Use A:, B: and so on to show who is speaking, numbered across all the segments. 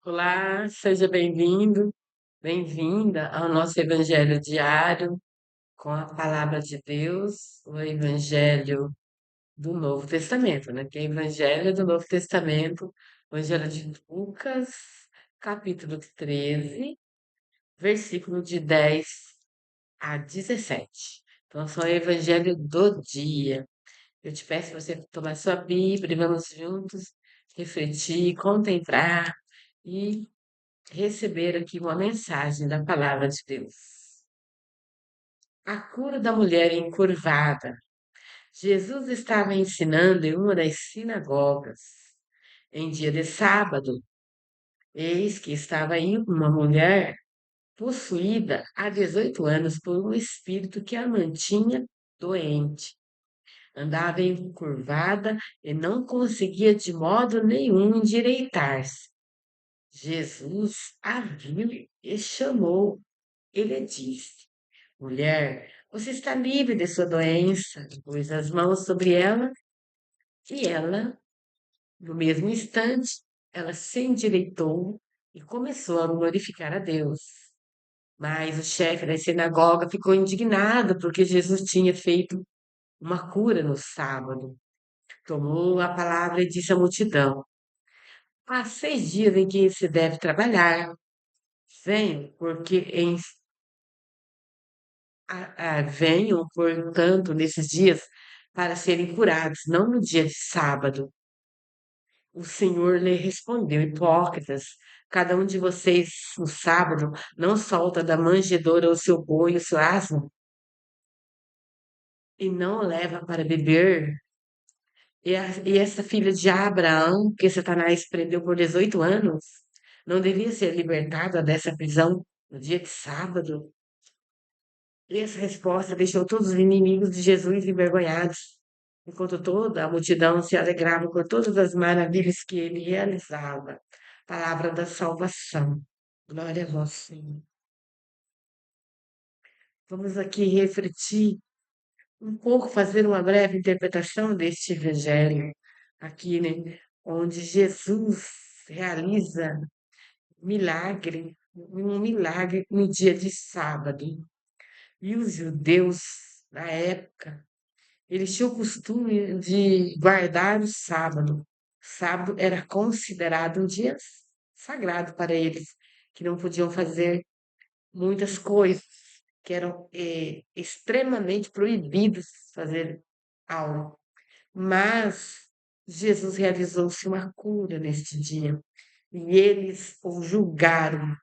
A: Olá, seja bem-vindo, bem-vinda ao nosso Evangelho diário com a palavra de Deus, o Evangelho do Novo Testamento, né? Que é o Evangelho do Novo Testamento, o Evangelho de Lucas, capítulo 13, versículo de 10 a 17. Então, só o Evangelho do dia. Eu te peço para você tomar sua Bíblia e vamos juntos refletir, contemplar e receber aqui uma mensagem da palavra de Deus. A cura da mulher encurvada. Jesus estava ensinando em uma das sinagogas. Em dia de sábado, eis que estava aí uma mulher possuída há 18 anos por um espírito que a mantinha doente. Andava encurvada e não conseguia de modo nenhum endireitar-se. Jesus a viu e chamou. Ele disse: Mulher, você está livre de sua doença. Pôs as mãos sobre ela e ela, no mesmo instante, ela se endireitou e começou a glorificar a Deus. Mas o chefe da sinagoga ficou indignado porque Jesus tinha feito uma cura no sábado. Tomou a palavra e disse à multidão: Há 6 dias em que se deve trabalhar. Venham, venham, portanto, nesses dias para serem curados, não no dia de sábado. O Senhor lhe respondeu: Hipócritas, cada um de vocês no sábado não solta da manjedoura o seu boi e o seu asno e não o leva para beber. E essa filha de Abraão, que Satanás prendeu por 18 anos, não devia ser libertada dessa prisão no dia de sábado? E essa resposta deixou todos os inimigos de Jesus envergonhados, enquanto toda a multidão se alegrava por todas as maravilhas que ele realizava. Palavra da salvação. Glória a vós, Senhor. Vamos aqui refletir um pouco, fazer uma breve interpretação deste evangelho, aqui, né, onde Jesus realiza um milagre no dia de sábado. E os judeus, na época, eles tinham o costume de guardar o sábado. O sábado era considerado um dia sagrado para eles, que não podiam fazer muitas coisas, que eram extremamente proibidos fazer algo. Mas Jesus realizou-se uma cura neste dia. E eles o julgaram.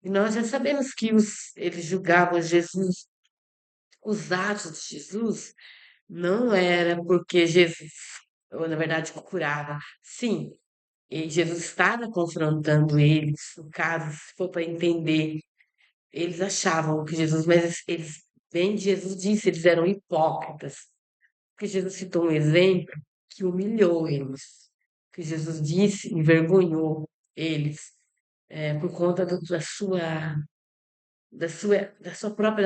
A: E nós já sabemos que eles julgavam Jesus, os atos de Jesus, não era porque Jesus, ou na verdade, curava. Sim, e Jesus estava confrontando eles, no caso, se for para entender, eles achavam que Jesus, mas eles, bem Jesus disse, eles eram hipócritas, porque Jesus citou um exemplo que humilhou eles, que Jesus disse, envergonhou eles, por conta da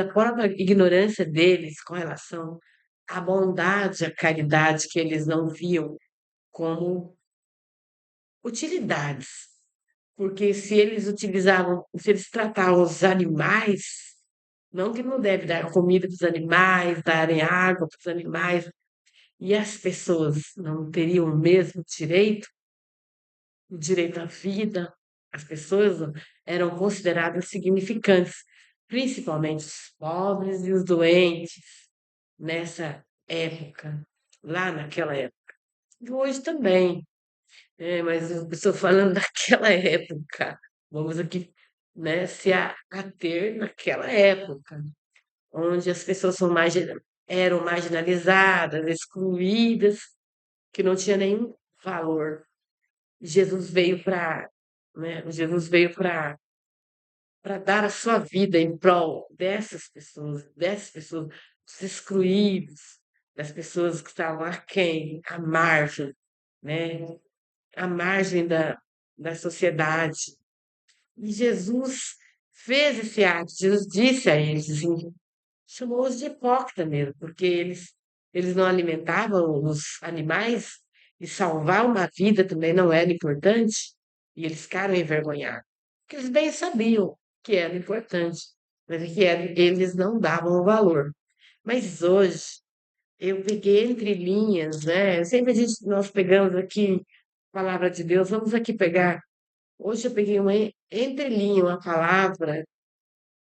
A: própria ignorância deles com relação à bondade, à caridade que eles não viam como utilidades. Porque se eles tratavam os animais, não que não deve dar comida para os animais, darem água para os animais, e as pessoas não teriam o mesmo direito, o direito à vida, as pessoas eram consideradas significantes, principalmente os pobres e os doentes, nessa época, lá naquela época. E hoje também, mas eu estou falando daquela época. Vamos aqui, né, ater naquela época, onde as pessoas eram marginalizadas, excluídas, que não tinha nenhum valor. Jesus veio para, né, Jesus veio para dar a sua vida em prol dessas pessoas, dos excluídos, das pessoas que estavam aquém, à margem, né? À margem da sociedade. E Jesus fez esse ato, Jesus disse a eles, assim, chamou-os de hipócrita mesmo, porque eles não alimentavam os animais e salvar uma vida também não era importante. E eles ficaram envergonhados. Porque eles bem sabiam que era importante, mas eles não davam o valor. Mas hoje, eu peguei entre linhas, né? Sempre nós pegamos aqui a palavra de Deus, vamos aqui pegar. Hoje eu peguei uma entrelinha, uma palavra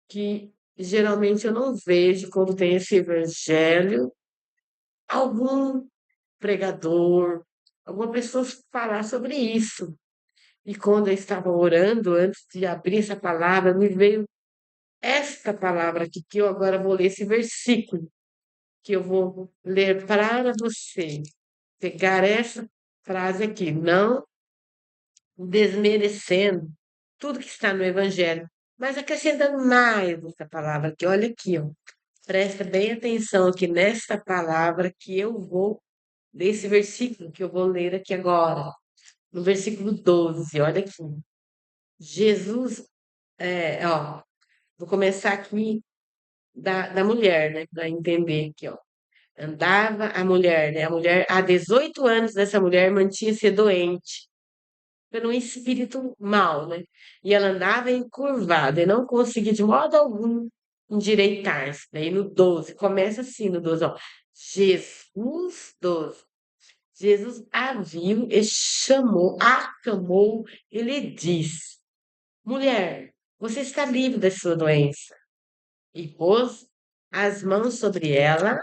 A: que geralmente eu não vejo quando tem esse evangelho, algum pregador, alguma pessoa falar sobre isso. E quando eu estava orando, antes de abrir essa palavra, me veio esta palavra aqui, que eu agora vou ler esse versículo, que eu vou ler para você. Pegar essa frase aqui, não desmerecendo tudo que está no Evangelho, mas acrescentando mais essa palavra aqui. Olha aqui, ó. Presta bem atenção aqui nesta palavra que eu vou, desse versículo que eu vou ler aqui agora, no versículo 12, olha aqui. Jesus, ó, vou começar aqui da mulher, né, para entender aqui, ó. Andava a mulher, né? A mulher, há 18 anos essa mulher mantinha-se doente pelo espírito mau, né? E ela andava encurvada e não conseguia de modo algum endireitar-se. Daí no 12 começa assim no 12, ó. Jesus, 12. Jesus a viu e chamou, aclamou, ele disse: Mulher, você está livre da sua doença. E pôs as mãos sobre ela,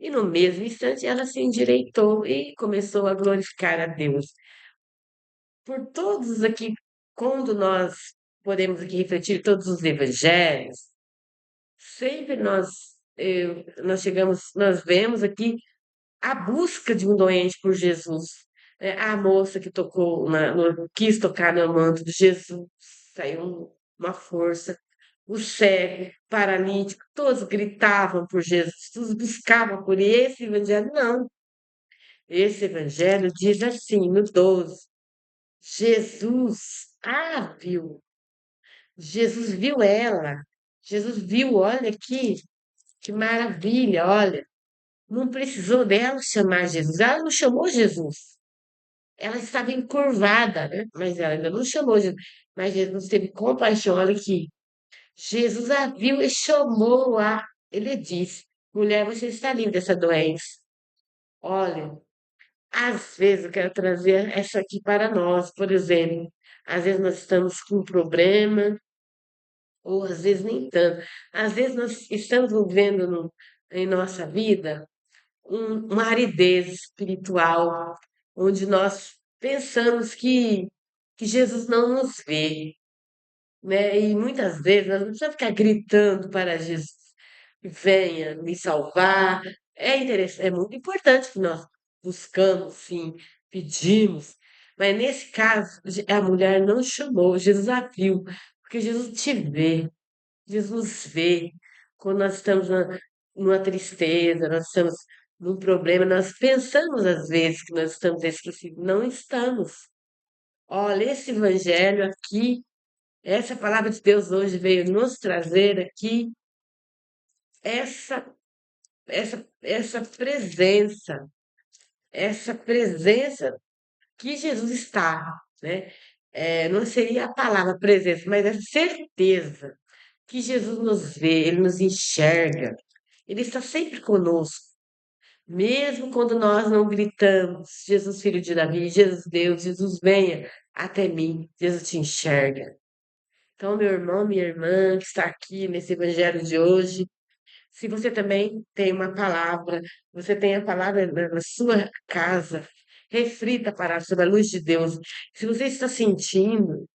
A: e no mesmo instante ela se endireitou e começou a glorificar a Deus. Por todos aqui, quando nós podemos aqui refletir todos os evangelhos, sempre nós chegamos, nós vemos aqui a busca de um doente por Jesus. A moça que quis tocar no manto de Jesus, saiu uma força. O cego, paralítico, todos gritavam por Jesus, todos buscavam por ele. Esse evangelho não. Esse evangelho diz assim, no 12, Jesus a viu. Jesus viu ela. Jesus viu, olha aqui, que maravilha, olha. Não precisou dela chamar Jesus. Ela não chamou Jesus. Ela estava encurvada, né? Mas ela ainda não chamou Jesus. Mas Jesus teve compaixão. Olha aqui. Jesus a viu e chamou-a. Ele disse: Mulher, você está livre dessa doença. Olha, às vezes eu quero trazer essa aqui para nós, por exemplo. Às vezes nós estamos com um problema, ou às vezes nem tanto. Às vezes nós estamos vivendo em nossa vida uma aridez espiritual, onde nós pensamos que Jesus não nos vê, né? E muitas vezes nós não precisamos ficar gritando para Jesus, venha me salvar. É interessante, é muito importante que nós buscamos, sim, pedimos, mas nesse caso a mulher não chamou, Jesus a viu, porque Jesus te vê. Jesus vê quando nós estamos numa tristeza, nós estamos num problema, nós pensamos às vezes que nós estamos esquecidos. Não estamos. Olha, esse evangelho aqui, essa palavra de Deus hoje veio nos trazer aqui essa, essa presença que Jesus está, né? Não seria a palavra presença, mas a certeza que Jesus nos vê, ele nos enxerga, ele está sempre conosco, mesmo quando nós não gritamos, Jesus, filho de Davi, Jesus, Deus, Jesus, venha até mim, Jesus te enxerga. Então, meu irmão, minha irmã, que está aqui nesse evangelho de hoje, se você também tem uma palavra, você tem a palavra na sua casa, reflita para sobre a luz de Deus. Se você está sentindo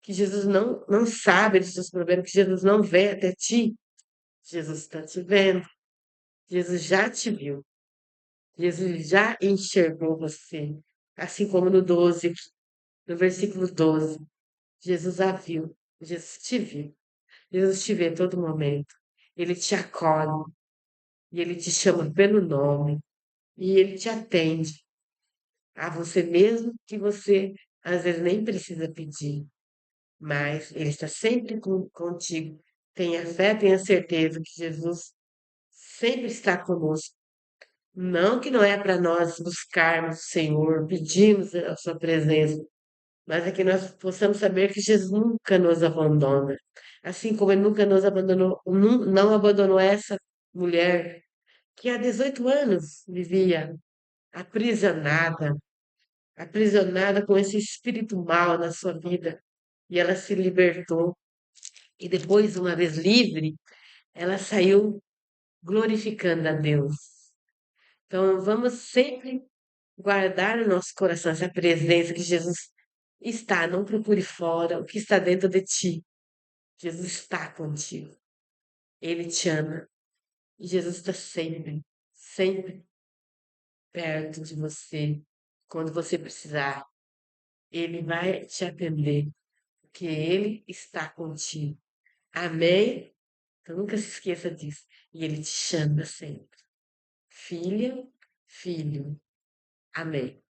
A: que Jesus não sabe dos seus problemas, que Jesus não vê até ti, Jesus está te vendo. Jesus já te viu. Jesus já enxergou você. Assim como no 12, no versículo 12. Jesus a viu. Jesus te viu. Jesus te vê a todo momento. Ele te acolhe. E ele te chama pelo nome. E ele te atende a você mesmo que você às vezes nem precisa pedir. Mas ele está sempre contigo. Tenha fé, tenha certeza que Jesus sempre está conosco. Não que não é para nós buscarmos o Senhor, pedirmos a sua presença, mas é que nós possamos saber que Jesus nunca nos abandona. Assim como ele nunca nos abandonou, não abandonou essa mulher que há 18 anos vivia aprisionada, aprisionada com esse espírito mal na sua vida. E ela se libertou. E depois, uma vez livre, ela saiu glorificando a Deus. Então, vamos sempre guardar no nosso coração essa presença que Jesus está. Não procure fora o que está dentro de ti. Jesus está contigo. Ele te ama. E Jesus está sempre, sempre perto de você. Quando você precisar, ele vai te atender, porque ele está contigo. Amém? Então nunca se esqueça disso. E ele te chama sempre. Filha, filho. Amém.